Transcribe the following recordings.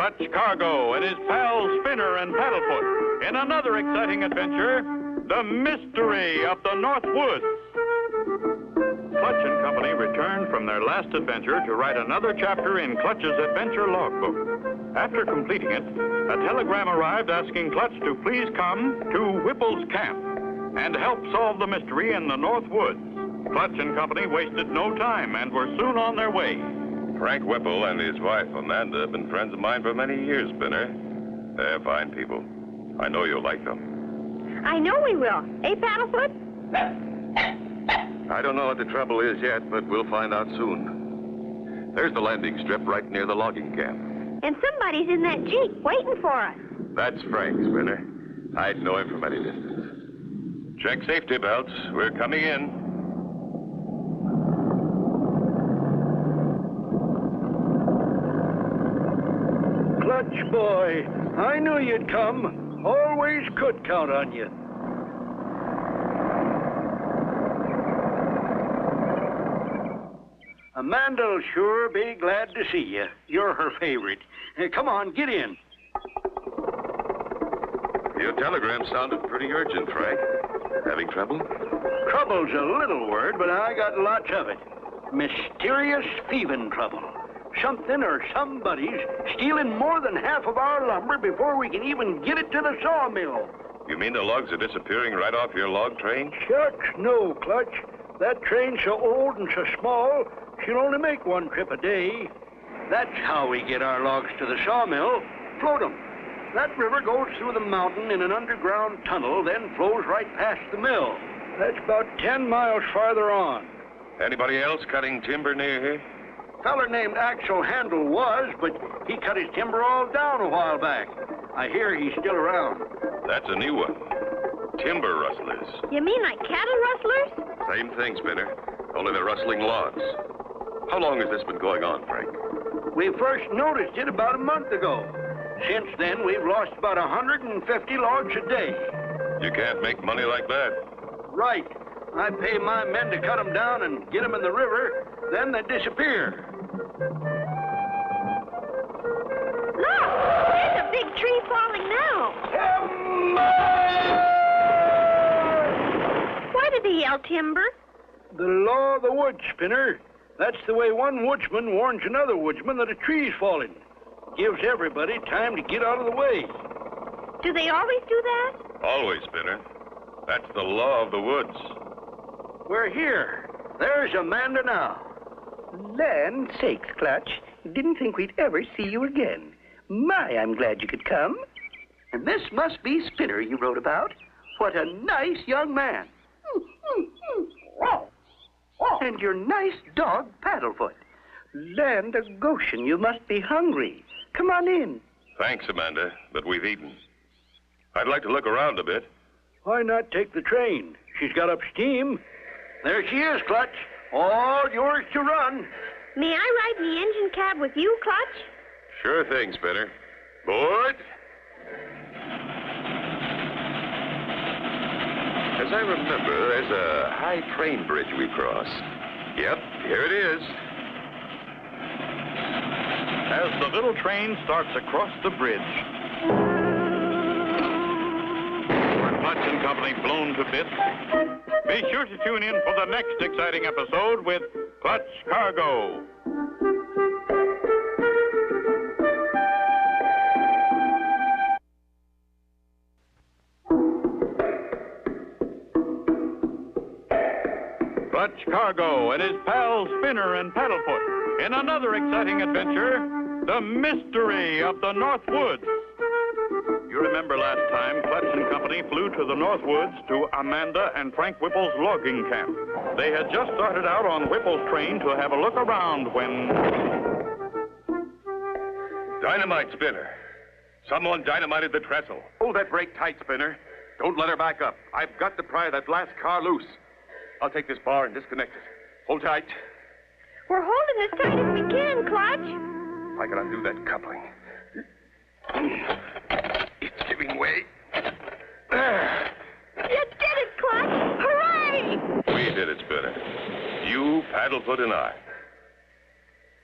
Clutch Cargo and his pals Spinner and Paddlefoot in another exciting adventure, The Mystery of the Northwoods. Clutch and Company returned from their last adventure to write another chapter in Clutch's adventure logbook. After completing it, a telegram arrived asking Clutch to please come to Whipple's camp and help solve the mystery in the Northwoods. Clutch and Company wasted no time and were soon on their way. Frank Whipple and his wife, Amanda, have been friends of mine for many years, Spinner. They're fine people. I know you'll like them. I know we will. Hey, Paddlefoot? I don't know what the trouble is yet, but we'll find out soon. There's the landing strip right near the logging camp. And somebody's in that Jeep waiting for us. That's Frank, Spinner. I'd know him from any distance. Check safety belts. We're coming in. Clutch boy, I knew you'd come. Always could count on you. Amanda'll sure be glad to see you. You're her favorite. Come on, get in. Your telegram sounded pretty urgent, Frank. Having trouble? Trouble's a little word, but I got lots of it. Mysterious thieving trouble. Something or somebody's stealing more than half of our lumber before we can even get it to the sawmill. You mean the logs are disappearing right off your log train? Shucks, no, Clutch. That train's so old and so small, she'll only make one trip a day. That's how we get our logs to the sawmill. Float 'em. That river goes through the mountain in an underground tunnel, then flows right past the mill. That's about 10 miles farther on. Anybody else cutting timber near here? Feller named Axel Handel was, but he cut his timber all down a while back. I hear he's still around. That's a new one. Timber rustlers. You mean like cattle rustlers? Same thing, Spinner. Only they're rustling logs. How long has this been going on, Frank? We first noticed it about a month ago. Since then, we've lost about 150 logs a day. You can't make money like that. Right. I pay my men to cut them down and get them in the river, then they disappear. Look! There's a big tree falling now. Why did he yell timber? The law of the woods, Spinner. That's the way one woodsman warns another woodsman that a tree's falling. Gives everybody time to get out of the way. Do they always do that? Always, Spinner. That's the law of the woods. We're here. There's Amanda now. Land sakes, Clutch. Didn't think we'd ever see you again. My, I'm glad you could come. And this must be Spinner you wrote about. What a nice young man. And your nice dog, Paddlefoot. Land of Goshen, you must be hungry. Come on in. Thanks, Amanda, but we've eaten. I'd like to look around a bit. Why not take the train? She's got up steam. There she is, Clutch. All yours to run. May I ride in the engine cab with you, Clutch? Sure thing, Spinner. Board! As I remember, there's a high train bridge we cross. Yep, here it is. As the little train starts across the bridge, Clutch and Company blown to bits. Be sure to tune in for the next exciting episode with Clutch Cargo. Clutch Cargo and his pals Spinner and Paddlefoot in another exciting adventure, The Mystery of the Northwoods. You remember last time Clutch and Company flew to the Northwoods to Amanda and Frank Whipple's logging camp. They had just started out on Whipple's train to have a look around when... Dynamite, Spinner. Someone dynamited the trestle. Hold that brake tight, Spinner. Don't let her back up. I've got to pry that last car loose. I'll take this bar and disconnect it. Hold tight. We're holding as tight as we can, Clutch. If I can undo that coupling. It's giving way. There. You did it, Clutch! Hooray! We did it, Spinner. You, Paddlefoot, and I.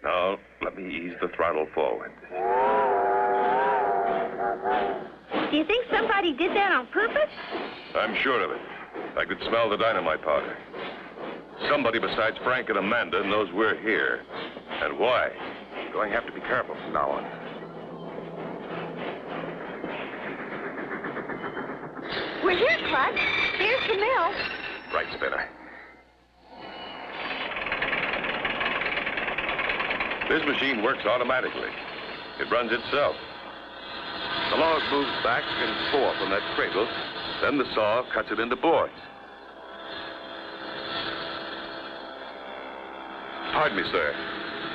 Now, let me ease the throttle forward. Do you think somebody did that on purpose? I'm sure of it. I could smell the dynamite powder. Somebody besides Frank and Amanda knows we're here. And why? Going to have to be careful from now on. We're here, Clutch. Here's the mill. Right, Spinner. This machine works automatically. It runs itself. The log moves back and forth on that cradle. Then the saw cuts it into boards. Pardon me, sir.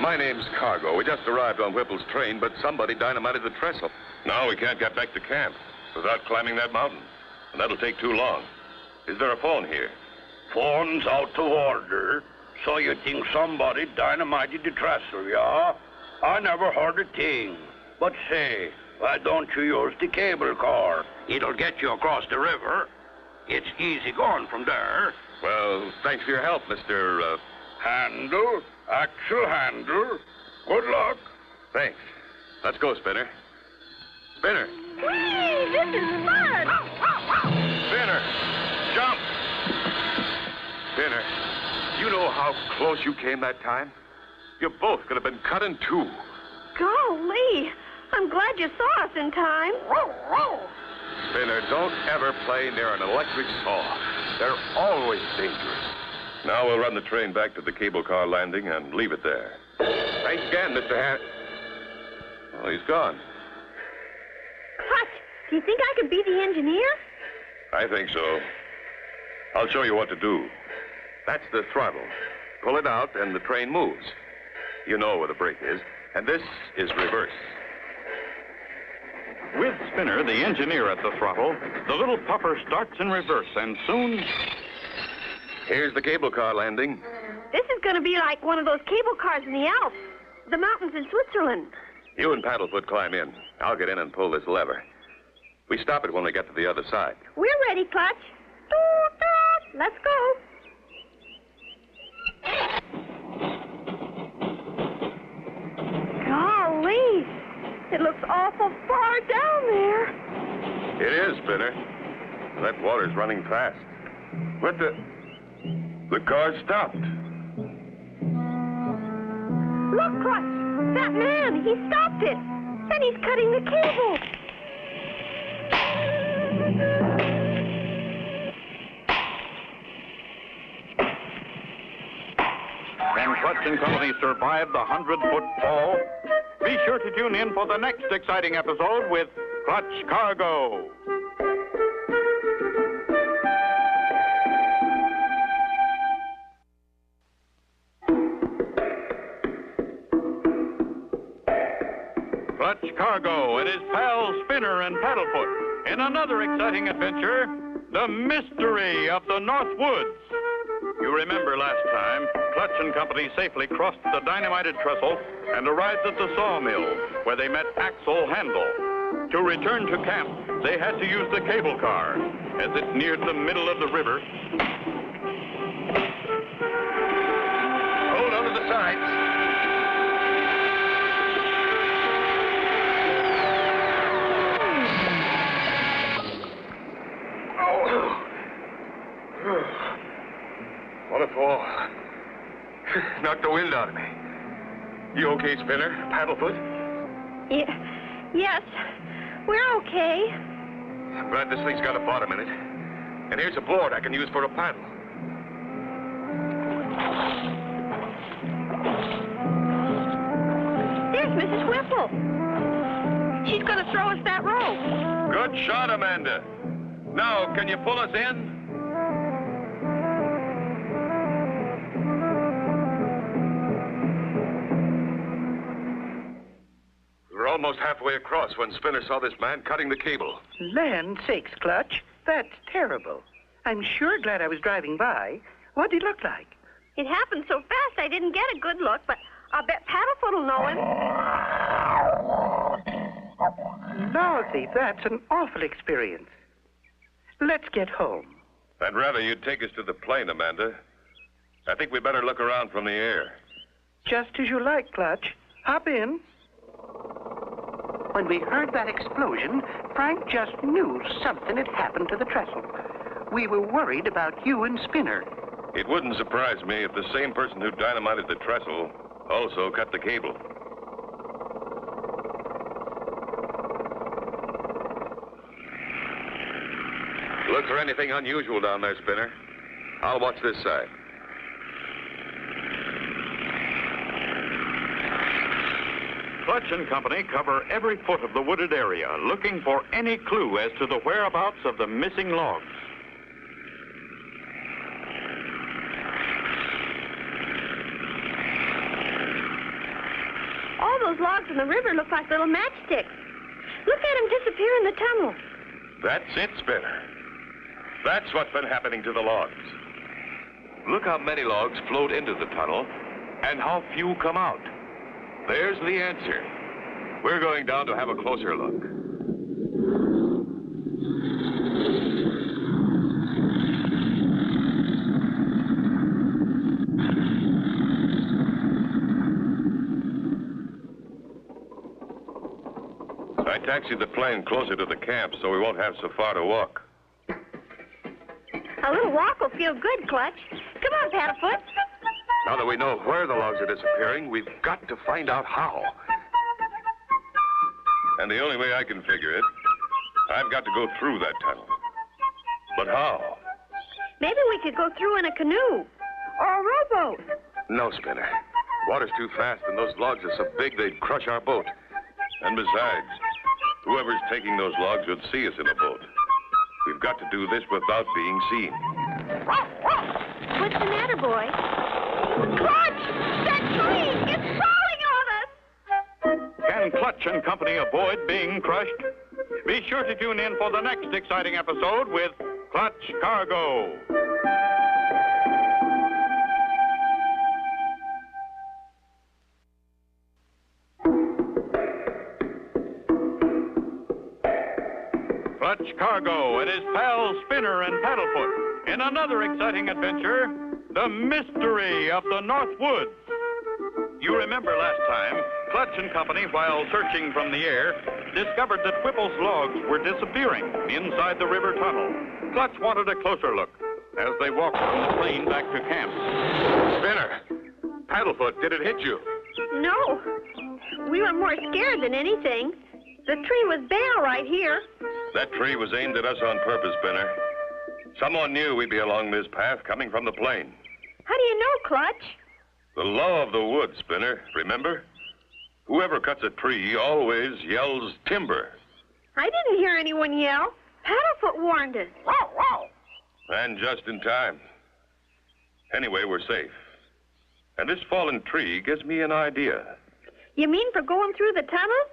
My name's Cargo. We just arrived on Whipple's train, but somebody dynamited the trestle. Now we can't get back to camp without climbing that mountain. And that'll take too long. Is there a phone here? Phone's out to order. So you think somebody dynamited the trestle, yeah? I never heard a thing. But say, why don't you use the cable car? It'll get you across the river. It's easy going from there. Well, thanks for your help, Mr. Handle, axle handle. Good luck. Thanks. Let's go, Spinner. Spinner! Whee! This is fun! Spinner! Jump! Spinner, you know how close you came that time? You both could have been cut in two. Golly! I'm glad you saw us in time. Spinner, don't ever play near an electric saw. They're always dangerous. Now we'll run the train back to the cable car landing and leave it there. Thanks again, Mr. Well, he's gone. Clutch, do you think I could be the engineer? I think so. I'll show you what to do. That's the throttle. Pull it out and the train moves. You know where the brake is. And this is reverse. With Spinner, the engineer at the throttle, the little puffer starts in reverse, and soon... Here's the cable car landing. This is going to be like one of those cable cars in the Alps, the mountains in Switzerland. You and Paddlefoot climb in. I'll get in and pull this lever. We stop it when we get to the other side. We're ready, Clutch. Toot, toot. Let's go. Golly, it looks awful far down there. It is, Spinner. That water's running fast. What the... The car stopped. Look, Clutch, that man, he stopped it. And he's cutting the cable. Can Clutch and Company survive the 100-foot fall? Be sure to tune in for the next exciting episode with Clutch Cargo. Clutch Cargo and his pals Spinner and Paddlefoot in another exciting adventure, the mystery of the Northwoods. You remember last time, Clutch and Company safely crossed the dynamited trestle and arrived at the sawmill, where they met Axel Handel. To return to camp, they had to use the cable car. As it neared the middle of the river... Hold on to the sides. What a fall. Knocked the wind out of me. You okay, Spinner? Paddlefoot? Yes, we're okay. I'm glad this thing's got a bottom in it. And here's a board I can use for a paddle. There's Mrs. Whipple. She's going to throw us that rope. Good shot, Amanda. Now, can you pull us in? We were almost halfway across when Spinner saw this man cutting the cable. Land sakes, Clutch. That's terrible. I'm sure glad I was driving by. What did he look like? It happened so fast I didn't get a good look, but I'll bet Paddlefoot will know him. Lawsy, that's an awful experience. Let's get home. I'd rather you'd take us to the plane, Amanda. I think we'd better look around from the air. Just as you like, Clutch. Hop in. When we heard that explosion, Frank just knew something had happened to the trestle. We were worried about you and Spinner. It wouldn't surprise me if the same person who dynamited the trestle also cut the cable. Look for anything unusual down there, Spinner. I'll watch this side. Clutch and Company cover every foot of the wooded area, looking for any clue as to the whereabouts of the missing logs. All those logs in the river look like little matchsticks. Look at them disappear in the tunnel. That's it, Spinner. That's what's been happening to the logs. Look how many logs float into the tunnel and how few come out. There's the answer. We're going down to have a closer look. I taxied the plane closer to the camp so we won't have so far to walk. A little walk will feel good, Clutch. Come on, Paddlefoot. Now that we know where the logs are disappearing, we've got to find out how. And the only way I can figure it, I've got to go through that tunnel. But how? Maybe we could go through in a canoe or a rowboat. No, Spinner. Water's too fast and those logs are so big they'd crush our boat. And besides, whoever's taking those logs would see us in a boat. We've got to do this without being seen. What's the matter, boy? Clutch! That tree! It's falling on us! Can Clutch and Company avoid being crushed? Be sure to tune in for the next exciting episode with Clutch Cargo. Clutch Cargo and his pals Spinner and Paddlefoot in another exciting adventure, the mystery of the Northwoods. You remember last time, Clutch and Company, while searching from the air, discovered that Whipple's logs were disappearing inside the river tunnel. Clutch wanted a closer look as they walked from the plane back to camp. Spinner! Paddlefoot, did it hit you? No. We were more scared than anything. The tree was bare right here. That tree was aimed at us on purpose, Spinner. Someone knew we'd be along this path coming from the plane. How do you know, Clutch? The law of the woods, Spinner, remember? Whoever cuts a tree always yells timber. I didn't hear anyone yell. Paddlefoot warned us. Wow, wow. And just in time. Anyway, we're safe. And this fallen tree gives me an idea. You mean for going through the tunnel?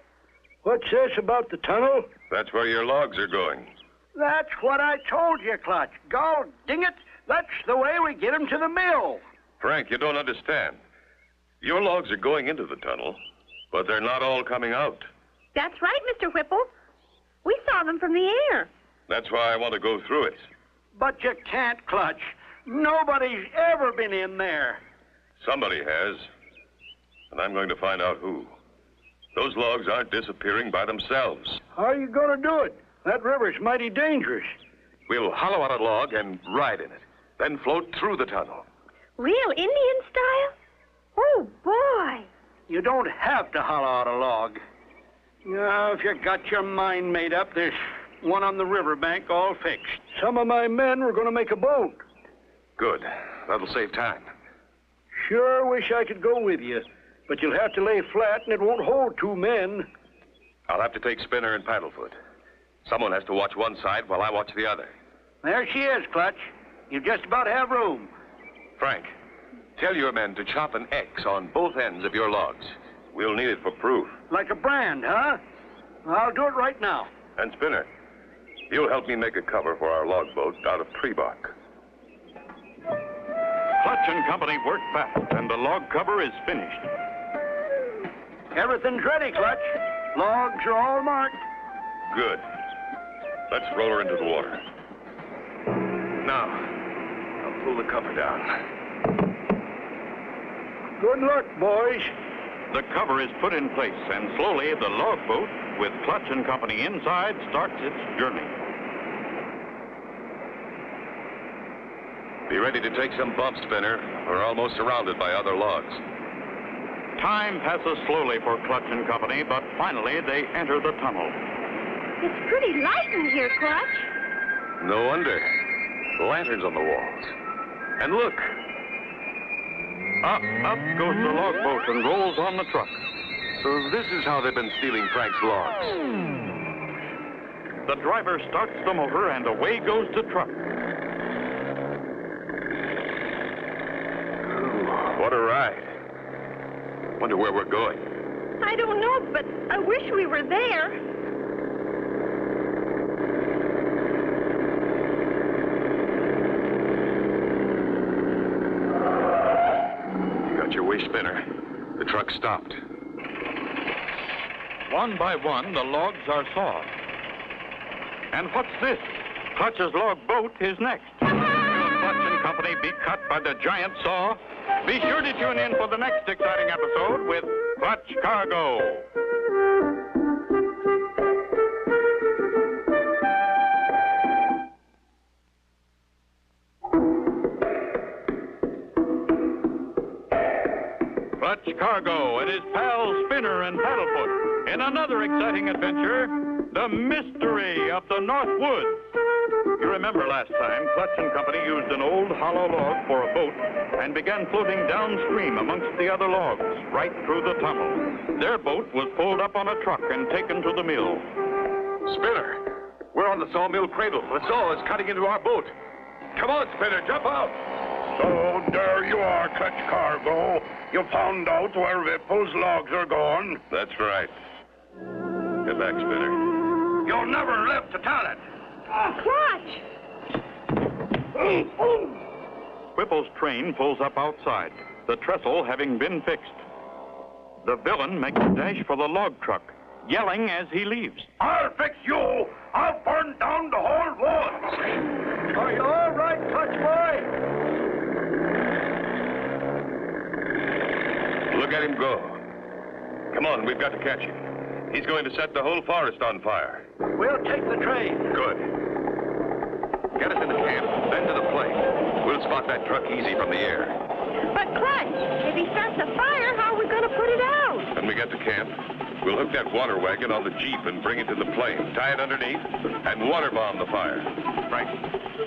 What's this about the tunnel? That's where your logs are going. That's what I told you, Clutch. God ding it, that's the way we get 'em to the mill. Frank, you don't understand. Your logs are going into the tunnel, but they're not all coming out. That's right, Mr. Whipple. We saw them from the air. That's why I want to go through it. But you can't, Clutch. Nobody's ever been in there. Somebody has, and I'm going to find out who. Those logs aren't disappearing by themselves. How are you going to do it? That river's mighty dangerous. We'll hollow out a log and ride in it, then float through the tunnel. Real Indian style? Oh, boy. You don't have to hollow out a log. Now, if you got your mind made up, there's one on the riverbank all fixed. Some of my men were going to make a boat. Good. That'll save time. Sure wish I could go with you, but you'll have to lay flat and it won't hold 2 men. I'll have to take Spinner and Paddlefoot. Someone has to watch one side while I watch the other. There she is, Clutch. You just about have room. Frank, tell your men to chop an X on both ends of your logs. We'll need it for proof. Like a brand, huh? I'll do it right now. And Spinner, you'll help me make a cover for our log boat out of tree bark. Clutch and Company work fast, and the log cover is finished. Everything's ready, Clutch. Logs are all marked. Good. Let's roll her into the water. Now, I'll pull the cover down. Good luck, boys. The cover is put in place, and slowly the log boat, with Clutch and Company inside, starts its journey. Be ready to take some bumps, Spinner. We're almost surrounded by other logs. Time passes slowly for Clutch and Company, but finally they enter the tunnel. It's pretty light in here, Clutch. No wonder. Lanterns on the walls. And look. Up goes the log boat and rolls on the truck. So this is how they've been stealing Frank's logs. The driver starts the motor and away goes the truck. Ooh, what a ride. Wonder where we're going. I don't know, but I wish we were there. You got your wish, Spinner. The truck stopped. One by one, the logs are sawed. And what's this? Clutch's log boat is next. Will Clutch and Company be cut by the giant saw? Be sure to tune in for the next exciting episode with Clutch Cargo. Clutch Cargo and his pals Spinner and Paddlefoot in another exciting adventure, the mystery of the Northwoods. You remember last time, Clutch and Company used an old hollow log for a boat and began floating downstream amongst the other logs, right through the tunnel. Their boat was pulled up on a truck and taken to the mill. Spinner, we're on the sawmill cradle. The saw is cutting into our boat. Come on, Spinner, jump out. So there you are, Clutch Cargo. You found out where Whipple's logs are going. That's right. Get back, Spinner. You'll never live to tell it. Clutch! Whipple's train pulls up outside, the trestle having been fixed. The villain makes a dash for the log truck, yelling as he leaves. I'll fix you. I'll burn down the whole woods. Are you all right, Clutch boy? Look at him go. Come on, we've got to catch him. He's going to set the whole forest on fire. We'll take the train. Good. Get us into camp, then to the plane. We'll spot that truck easy from the air. But Clutch, if he starts a fire, how are we going to put it out? When we get to camp, we'll hook that water wagon on the Jeep and bring it to the plane, tie it underneath, and water bomb the fire. Frank,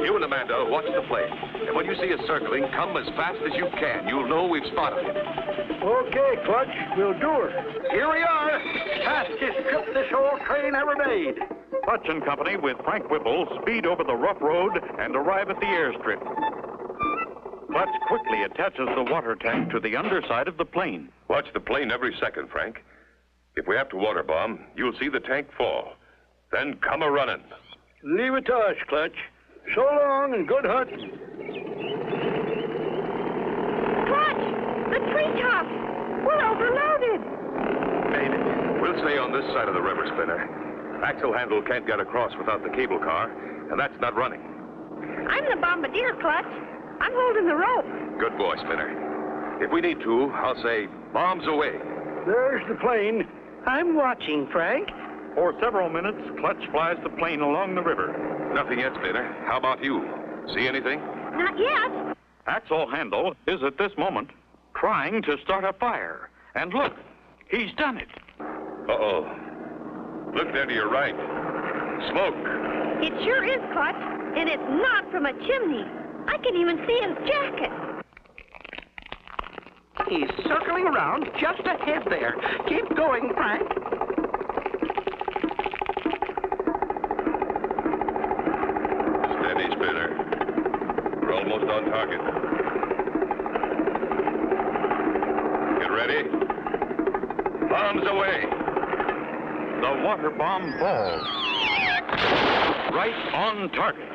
you and Amanda watch the plane. And when you see us circling, come as fast as you can. You'll know we've spotted him. Okay, Clutch, we'll do it. Here we are. Fastest trip this old train ever made. Clutch and Company with Frank Whipple speed over the rough road and arrive at the airstrip. Clutch quickly attaches the water tank to the underside of the plane. Watch the plane every second, Frank. If we have to water bomb, you'll see the tank fall. Then come a-running. Leave it to us, Clutch. So long and good hunting. Clutch! The treetops! We're overloaded! Made it. We'll stay on this side of the river, Spinner. Axle handle can't get across without the cable car, and that's not running. I'm the bombardier, Clutch. I'm holding the rope. Good boy, Spinner. If we need to, I'll say, bombs away. There's the plane. I'm watching, Frank. For several minutes, Clutch flies the plane along the river. Nothing yet, Spinner. How about you? See anything? Not yet. Axle Handle is at this moment trying to start a fire. And look, he's done it. Uh-oh. Look there to your right. Smoke. It sure is, Clutch. And it's not from a chimney. I can even see his jacket. He's circling around just ahead there. Keep going, Frank. Steady, Spinner. We're almost on target. Get ready. Bombs away. The water bomb falls. Right on target.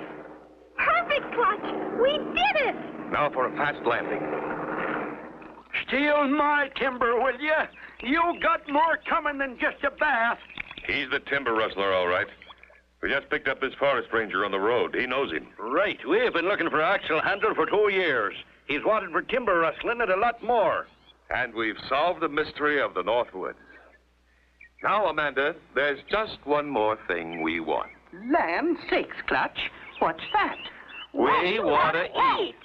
Perfect, Clutch. We did it. Now for a fast landing. Steal my timber, will you? You got more coming than just a bath. He's the timber rustler, all right. We just picked up this forest ranger on the road. He knows him. Right. We've been looking for Axel Handle for 2 years. He's wanted for timber rustling and a lot more. And we've solved the mystery of the Northwoods. Now, Amanda, there's just one more thing we want. Land sakes, Clutch. What's that? We want to eat.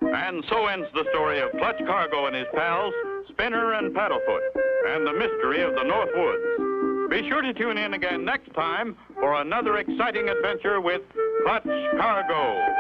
And so ends the story of Clutch Cargo and his pals, Spinner and Paddlefoot, and the mystery of the Northwoods. Be sure to tune in again next time for another exciting adventure with Clutch Cargo.